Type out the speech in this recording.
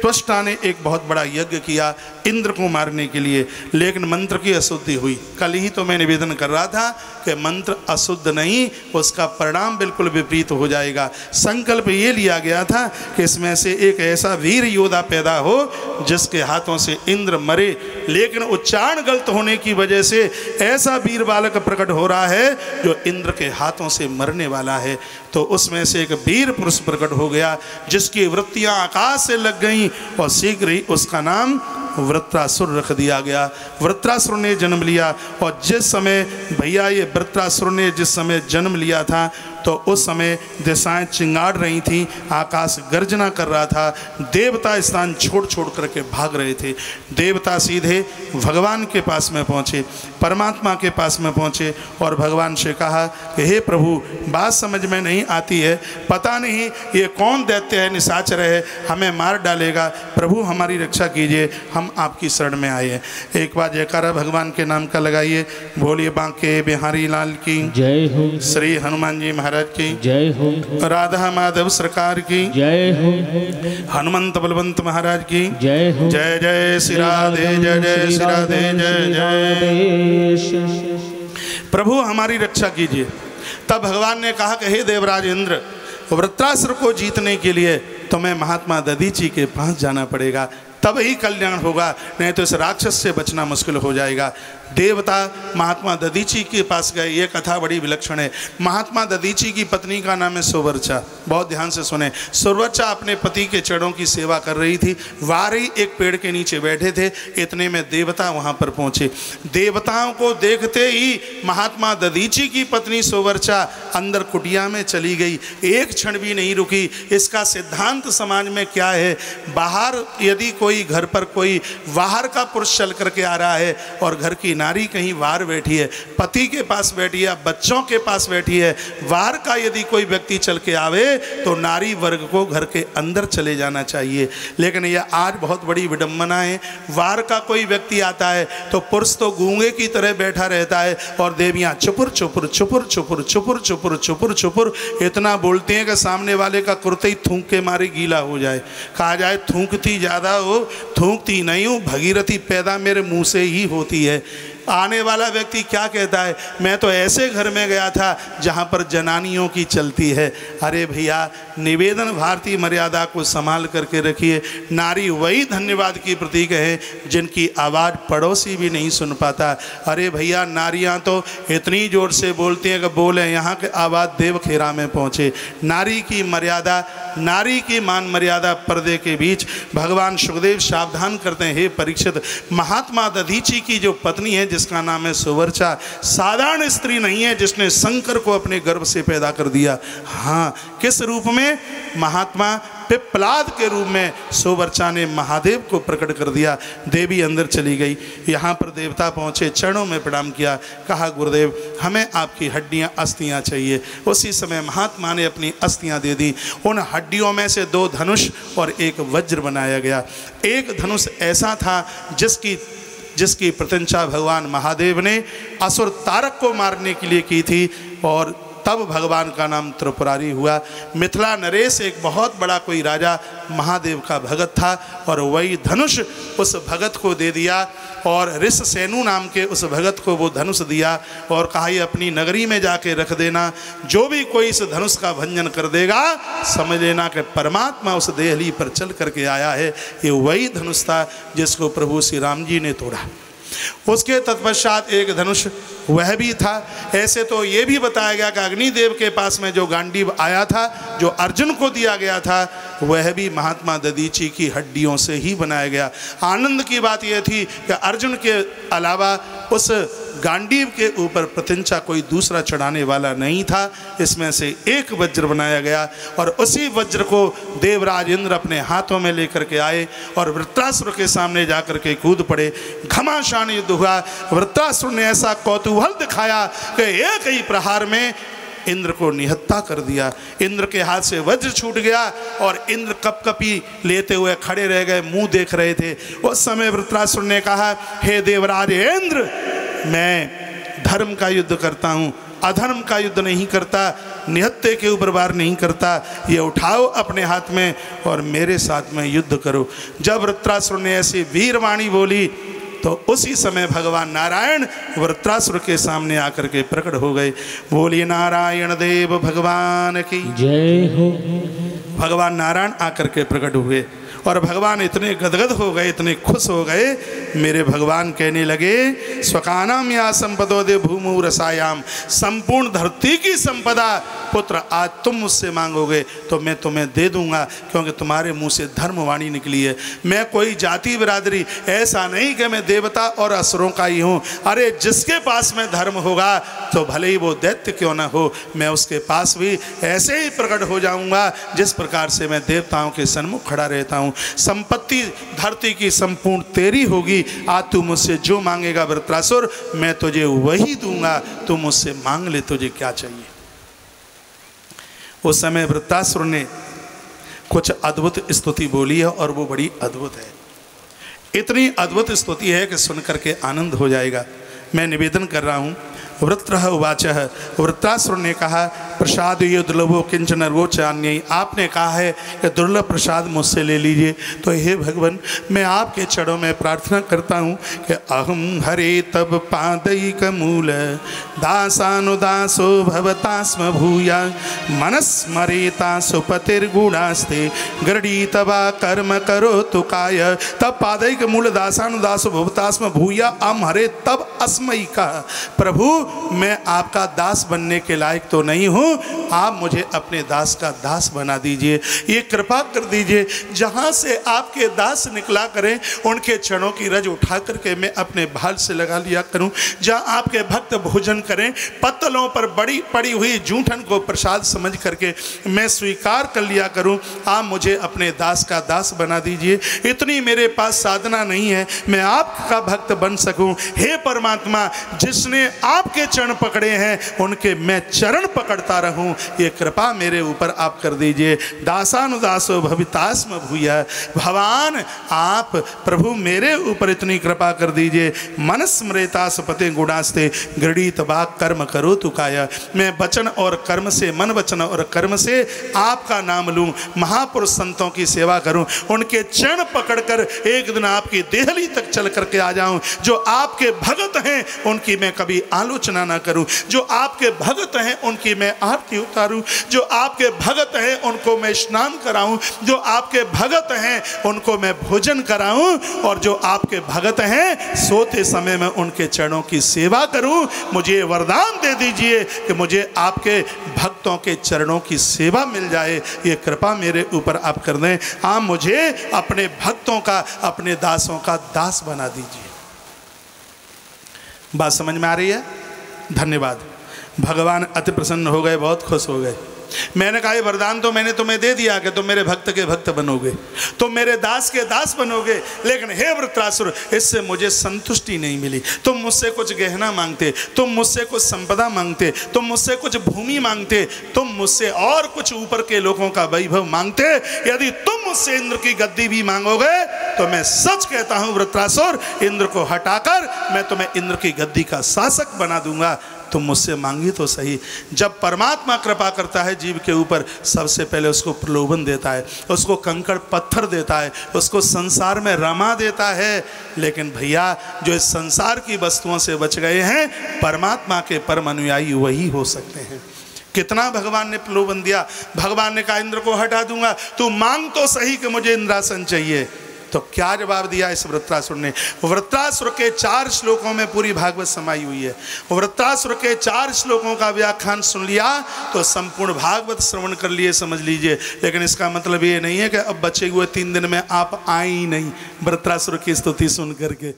त्वष्टा ने एक बहुत बड़ा यज्ञ किया इंद्र को मारने के लिए, लेकिन मंत्र की अशुद्धि हुई। कल ही तो मैं निवेदन कर रहा था कि मंत्र अशुद्ध नहीं, उसका परिणाम बिल्कुल विपरीत हो जाएगा। संकल्प ये लिया गया था कि इसमें से एक ऐसा वीर योद्धा पैदा हो जिसके हाथों से इंद्र मरे, लेकिन उच्चारण गलत होने की वजह से ऐसा वीर बालक प्रकट हो रहा है जो इंद्र के हाथों से मरने वाला है। तो उसमें से एक वीर पुरुष प्रकट हो गया जिसकी वृत्तियां आकाश से लग गईं और शीघ्र ही उसका नाम वृत्रासुर रख दिया गया। वृत्रासुर ने जन्म लिया, और जिस समय भैया ये वृत्रासुर ने जिस समय जन्म लिया था तो उस समय दिशाएं चिंगाड़ रही थी, आकाश गर्जना कर रहा था, देवता स्थान छोड़ छोड़ करके भाग रहे थे। देवता सीधे भगवान के पास में पहुँचे, परमात्मा के पास में पहुँचे और भगवान से कहा कि हे प्रभु, बात समझ में नहीं आती है, पता नहीं ये कौन दैत्य है, निशाचर है, हमें मार डालेगा, प्रभु हमारी रक्षा कीजिए, हम आपकी शरण में आए हैं। एक बार जयकारा भगवान के नाम का लगाइए, बोलिए बांके बिहारी लाल की जय हो, श्री हनुमान जी महाराज की जय हो, राधा माधव सरकार की जय हो, हनुमंत बलवंत महाराज की जय हो, जय जय श्री राधे, जय जय श्री राधे, जय जय। प्रभु हमारी रक्षा कीजिए। तब भगवान ने कहा कि हे देवराज इंद्र, वृत्रासुर को जीतने के लिए तुम्हें महात्मा दधीची के पास जाना पड़ेगा, तब ही कल्याण होगा, नहीं तो इस राक्षस से बचना मुश्किल हो जाएगा। देवता महात्मा दधीची के पास गए। ये कथा बड़ी विलक्षण है। महात्मा दधीची की पत्नी का नाम है सुवर्चा। बहुत ध्यान से सुने। सुवर्चा अपने पति के चरणों की सेवा कर रही थी। वारी एक पेड़ के नीचे बैठे थे, इतने में देवता वहां पर पहुंचे। देवताओं को देखते ही महात्मा दधीची की पत्नी सुवर्चा अंदर कुटिया में चली गई, एक क्षण भी नहीं रुकी। इसका सिद्धांत समाज में क्या है, बाहर यदि कोई घर पर कोई बाहर का पुरुष चल करके आ रहा है और घर की नारी कहीं बाहर बैठी है, पति के पास बैठी है, बच्चों के पास बैठी है, बाहर का यदि कोई व्यक्ति चल के आवे तो नारी वर्ग को घर के अंदर चले जाना चाहिए। लेकिन यह आज बहुत बड़ी विडंबना है। बाहर का कोई व्यक्ति आता है तो पुरुष तो गूंगे की तरह बैठा रहता है और देवियां चुपुर चुपुर चुपुर चुपुर चुपुर चुपुर चुपुर चुपुर इतना बोलती हैं कि सामने वाले का कुर्ते ही थूक के मारे गीला हो जाए। कहा जाए थूकती ज़्यादा हो, थूकती नहीं हूँ, भगीरथी पैदा मेरे मुँह से ही होती है। आने वाला व्यक्ति क्या कहता है, मैं तो ऐसे घर में गया था जहाँ पर जनानियों की चलती है। अरे भैया, निवेदन भारतीय मर्यादा को संभाल करके रखिए। नारी वही धन्यवाद की प्रतीक है जिनकी आवाज़ पड़ोसी भी नहीं सुन पाता। अरे भैया, नारियाँ तो इतनी जोर से बोलती हैं कि बोले यहाँ के आवाज़ देवखेरा में पहुँचे। नारी की मर्यादा, नारी की मान मर्यादा पर्दे के बीच भगवान सुखदेव सावधान करते हैं। हे परीक्षित, महात्मा दधीची की जो पत्नी है जिसका नाम है सुवर्चा, साधारण स्त्री नहीं है जिसने शंकर को अपने गर्भ से पैदा कर दिया। हाँ, किस रूप में? महात्मा पिप्पलाद के रूप में सुवर्चा ने महादेव को प्रकट कर दिया। देवी अंदर चली गई। यहाँ पर देवता पहुँचे, चरणों में प्रणाम किया, कहा गुरुदेव हमें आपकी हड्डियाँ अस्थियाँ चाहिए। उसी समय महात्मा ने अपनी अस्थियाँ दे दी। उन हड्डियों में से 2 धनुष और 1 वज्र बनाया गया। एक धनुष ऐसा था जिसकी प्रत्यंचा भगवान महादेव ने असुर तारक को मारने के लिए की थी, और तब भगवान का नाम त्रिपुरारी हुआ। मिथिला नरेश एक बहुत बड़ा कोई राजा महादेव का भगत था, और वही धनुष उस भगत को दे दिया, और ऋषसेनु नाम के उस भगत को वो धनुष दिया और कहा ये अपनी नगरी में जाके रख देना। जो भी कोई इस धनुष का भंजन कर देगा समझ लेना कि परमात्मा उस देहली पर चल करके आया है। ये वही धनुष था जिसको प्रभु श्री राम जी ने तोड़ा। उसके तत्पश्चात एक धनुष वह भी था। ऐसे तो ये भी बताया गया कि अग्निदेव के पास में जो गांडीव आया था, जो अर्जुन को दिया गया था, वह भी महात्मा दधीची की हड्डियों से ही बनाया गया। आनंद की बात यह थी कि अर्जुन के अलावा उस गांडीव के ऊपर प्रत्यंचा कोई दूसरा चढ़ाने वाला नहीं था। इसमें से 1 वज्र बनाया गया, और उसी वज्र को देवराज इंद्र अपने हाथों में लेकर के आए और वृत्रासुर के सामने जाकर के कूद पड़े। घमासान युद्ध हुआ। वृत्रासुर ने ऐसा कौतूहल दिखाया कि एक ही प्रहार में इंद्र को निहत्ता कर दिया। इंद्र के हाथ से वज्र छूट गया और इंद्र कपकपी लेते हुए खड़े रह गए, मुंह देख रहे थे। उस समय वृत्रासुर ने कहा, हे देवराज इंद्र, मैं धर्म का युद्ध करता हूँ, अधर्म का युद्ध नहीं करता। निहत्थे के ऊपर वार नहीं करता, ये उठाओ अपने हाथ में और मेरे साथ में युद्ध करो। जब वृत्रासुर ने ऐसी वीरवाणी बोली तो उसी समय भगवान नारायण वृत्रासुर के सामने आकर के प्रकट हो गए। बोलिए नारायण देव भगवान की जय हो। भगवान नारायण आकर के प्रकट हुए और भगवान इतने गदगद हो गए, इतने खुश हो गए, मेरे भगवान कहने लगे स्वकानाम या संपदो दे भूमु रसायाम, संपूर्ण धरती की संपदा पुत्र आज तुम मुझसे मांगोगे तो मैं तुम्हें दे दूंगा, क्योंकि तुम्हारे मुंह से धर्मवाणी निकली है। मैं कोई जाति बिरादरी ऐसा नहीं कि मैं देवता और असुरों का ही हूँ। अरे जिसके पास में धर्म होगा तो भले ही वो दैत्य क्यों ना हो, मैं उसके पास भी ऐसे ही प्रकट हो जाऊंगा जिस प्रकार से मैं देवताओं के सन्मुख खड़ा रहता हूँ। संपत्ति धरती की संपूर्ण तेरी होगी, आज तू मुझसे जो मांगेगा वृत्रासुर मैं तुझे वही दूंगा, तू मुझसे मांग ले, तुझे क्या चाहिए। उस समय वृत्रासुर ने कुछ अद्भुत स्तुति बोली है और वो बड़ी अद्भुत है। इतनी अद्भुत स्तुति है कि सुनकर के आनंद हो जाएगा। मैं निवेदन कर रहा हूँ। वृत्रः उवाच, वृत्रासुर ने कहा प्रसाद ये दुर्लभो किंचन रोचान्य, आपने कहा है कि दुर्लभ प्रसाद मुझसे ले लीजिए, तो हे भगवान मैं आपके चरणों में प्रार्थना करता हूँ कि अहम हरे तब पादैक मूल दासानुदासो भवतास्म भूया मनस्मरेता सुपतिर्गुणास्ते गृढीतवा कर्म करो तुकाय। तब पादैक मूल दासानुदासो भवतास्म भूया अहम हरे तब अस्मयी का, प्रभु मैं आपका दास बनने के लायक तो नहीं हूँ, आप मुझे अपने दास का दास बना दीजिए, ये कृपा कर दीजिए। जहाँ से आपके दास निकला करें उनके चरणों की रज उठा करके मैं अपने भाल से लगा लिया करूँ। जहाँ आपके भक्त भोजन करें पत्तलों पर बड़ी पड़ी हुई जूठन को प्रसाद समझ करके मैं स्वीकार कर लिया करूँ, आप मुझे अपने दास का दास बना दीजिए। इतनी मेरे पास साधना नहीं है मैं आपका भक्त बन सकूँ। हे परमात्मा जिसने आपके चरण पकड़े हैं उनके मैं चरण पकड़ता रहूं, ये कृपा मेरे ऊपर आप कर दीजिए। दासानुदासो भवितास्म भूया, भगवान आप प्रभु मेरे ऊपर इतनी कृपा कर दीजिए। मनस्मृता सपते गुणास्ते गृढ़ीत वाक् कर्म करो तुकाया, मैं वचन और कर्म से मन वचन और कर्म से आपका नाम लूं, महापुरुष संतों की सेवा करूं, उनके चरण पकड़कर एक दिन आपकी देहली तक चल करके आ जाऊं। जो आपके भगत हैं उनकी मैं कभी आलोचना ना करूं, जो आपके भगत हैं उनकी मैं आरती उतारूं, जो आपके भगत हैं उनको मैं स्नान कराऊं, जो आपके भगत हैं उनको मैं भोजन कराऊं, और जो आपके भगत हैं सोते समय में उनके चरणों की सेवा करूं। मुझे वरदान दे दीजिए कि मुझे आपके भक्तों के चरणों की सेवा मिल जाए, ये कृपा मेरे ऊपर आप कर दें। आप मुझे अपने भक्तों का अपने दासों का दास बना दीजिए। बात समझ में आ रही है? धन्यवाद। भगवान अति प्रसन्न हो गए, बहुत खुश हो गए। मैंने कहा वरदान तो मैंने तुम्हें दे दिया कि तुम मेरे भक्त के भक्त बनोगे, तुम मेरे दास के दास बनोगे, लेकिन हे वृत्रासुर इससे मुझे संतुष्टि नहीं मिली। तुम मुझसे कुछ गहना मांगते, तुम मुझसे कुछ संपदा मांगते, तुम मुझसे कुछ भूमि मांगते, तुम मुझसे और कुछ ऊपर के लोगों का वैभव मांगते। यदि तुम मुझसे इंद्र की गद्दी भी मांगोगे तो मैं सच कहता हूँ वृत्रासुर, इंद्र को हटाकर मैं तुम्हें इंद्र की गद्दी का शासक बना दूंगा। तुम मुझसे मांगी तो सही। जब परमात्मा कृपा करता है जीव के ऊपर, सबसे पहले उसको प्रलोभन देता है, उसको कंकड़ पत्थर देता है, उसको संसार में रमा देता है। लेकिन भैया जो इस संसार की वस्तुओं से बच गए हैं, परमात्मा के परम अनुयायी वही हो सकते हैं। कितना भगवान ने प्रलोभन दिया। भगवान ने कहा इंद्र को हटा दूंगा, तू मांग तो सही कि मुझे इंद्रासन चाहिए। तो क्या जवाब दिया इस वृत्रासुर ने? वृत्रासुर के 4 श्लोकों में पूरी भागवत समाई हुई है। वृत्रासुर के 4 श्लोकों का व्याख्यान सुन लिया तो संपूर्ण भागवत श्रवण कर लिए, समझ लीजिए। लेकिन इसका मतलब ये नहीं है कि अब बचे हुए 3 दिन में आप आए ही नहीं वृत्रासुर की स्तुति सुन करके।